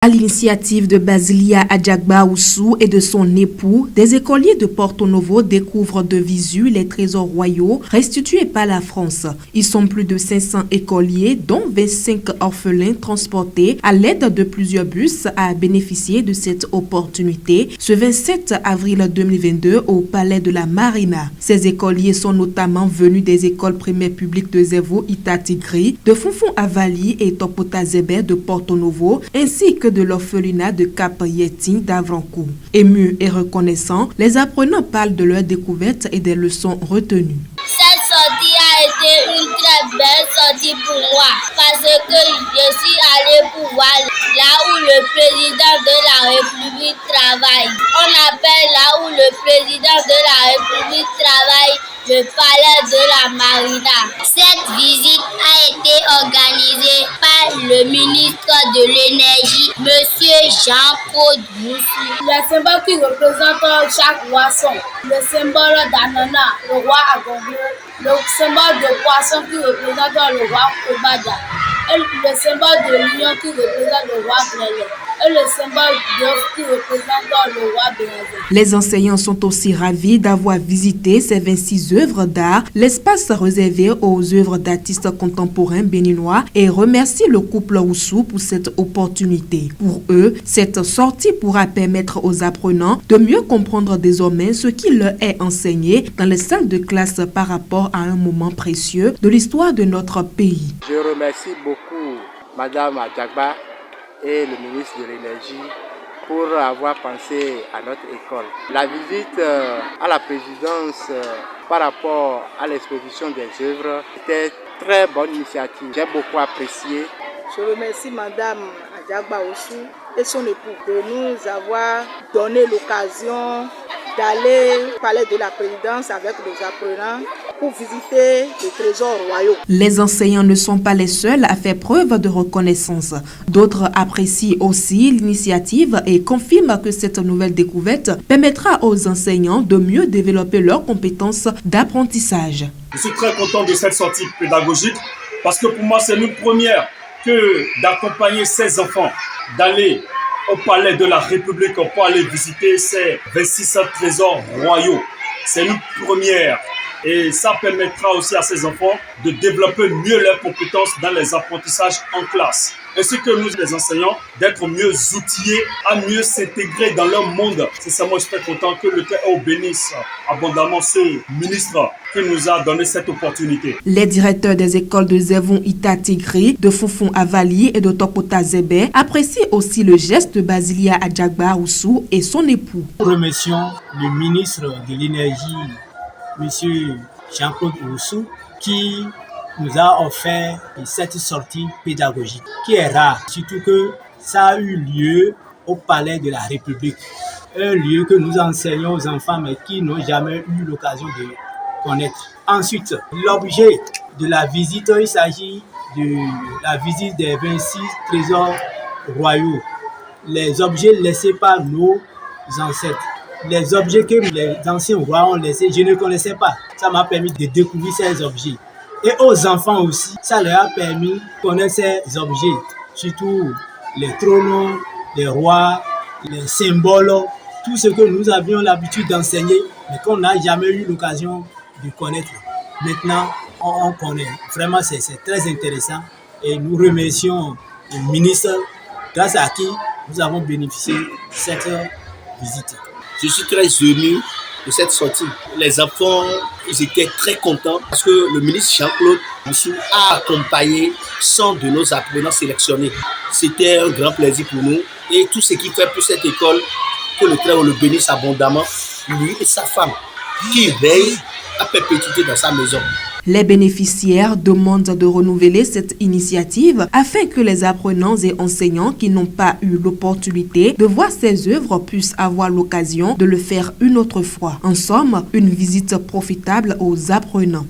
À l'initiative de Basilia Adjagba Oussou et de son époux, des écoliers de Porto Novo découvrent de visu les trésors royaux restitués par la France. Ils sont plus de 500 écoliers, dont 25 orphelins transportés à l'aide de plusieurs bus à bénéficier de cette opportunité ce 27 avril 2022 au Palais de la Marina. Ces écoliers sont notamment venus des écoles primaires publiques de Zevo Itatigri, de Fonfon Avali et Topota Zébé de Porto Novo, ainsi que de l'orphelinat de Cap Yeting d'Avrancourt. Émus et reconnaissants, les apprenants parlent de leur découverte et des leçons retenues. Cette sortie a été une très belle sortie pour moi parce que je suis allée pour voir là où le président de la République travaille. On appelle là où le président de la République travaille le palais de la Marina. Cette visite a été organisée par le ministre de l'Énergie, Monsieur Jean-Claude Moussou. Les symboles qui représentent chaque poisson, le symbole d'Anana, le roi Agongo, le symbole de poisson qui représente le roi Kobada, et le symbole de lion qui représente le roi Grélé, et le symbole d'œuf qui représente le roi Bénézé. Les enseignants sont aussi ravis d'avoir visité ces 26 œuvres d'art, l'espace réservé aux œuvres d'artistes contemporains béninois, et remercient le couple Oussou pour cette opportunité. Pour eux, cette sortie pourra permettre aux apprenants de mieux comprendre désormais ce qui leur est enseigné dans les salles de classe par rapport à un moment précieux de l'histoire de notre pays. Je remercie beaucoup Madame Adjagba et le ministre de l'Énergie pour avoir pensé à notre école. La visite à la présidence par rapport à l'exposition des œuvres était très bonne initiative. J'ai beaucoup apprécié. Je remercie Madame Adjagba Oussou et son époux de nous avoir donné l'occasion d'aller au palais de la présidence avec nos apprenants pour visiter les trésors royaux. Les enseignants ne sont pas les seuls à faire preuve de reconnaissance. D'autres apprécient aussi l'initiative et confirment que cette nouvelle découverte permettra aux enseignants de mieux développer leurs compétences d'apprentissage. Je suis très content de cette sortie pédagogique parce que pour moi c'est une première que d'accompagner ces enfants, d'aller au palais de la République pour aller visiter ces 26 trésors royaux. C'est une première et ça permettra aussi à ces enfants de développer mieux leurs compétences dans les apprentissages en classe. Ainsi que nous, les enseignants, d'être mieux outillés à mieux s'intégrer dans leur monde. Sincèrement, je suis très content que le Très-Haut bénisse abondamment ce ministre qui nous a donné cette opportunité. Les directeurs des écoles de Zevon Itatigri, de Fonfon Avali et de Topota Zébé apprécient aussi le geste de Basilia Adjagba Oussou et son époux. Nous remercions le ministre de l'Énergie, M. Jean-Claude Oussou, qui nous a offert cette sortie pédagogique qui est rare, surtout que ça a eu lieu au Palais de la République, un lieu que nous enseignons aux enfants mais qui n'ont jamais eu l'occasion de connaître. Ensuite, l'objet de la visite, il s'agit de la visite des 26 trésors royaux, les objets laissés par nos ancêtres. Les objets que les anciens rois ont laissés, je ne connaissais pas. Ça m'a permis de découvrir ces objets. Et aux enfants aussi, ça leur a permis de connaître ces objets, surtout les trônes, les rois, les symboles, tout ce que nous avions l'habitude d'enseigner, mais qu'on n'a jamais eu l'occasion de connaître. Maintenant, on connaît. Vraiment, c'est très intéressant. Et nous remercions le ministre, grâce à qui nous avons bénéficié de cette visite. Je suis très ému de cette sortie. Les enfants, ils étaient très contents parce que le ministre Jean-Claude Moussou a accompagné 100 de nos apprenants sélectionnés. C'était un grand plaisir pour nous et tout ce qu'il fait pour cette école, que le Très-Haut le bénisse abondamment, lui et sa femme, qui veille à perpétuité dans sa maison. Les bénéficiaires demandent de renouveler cette initiative afin que les apprenants et enseignants qui n'ont pas eu l'opportunité de voir ces œuvres puissent avoir l'occasion de le faire une autre fois. En somme, une visite profitable aux apprenants.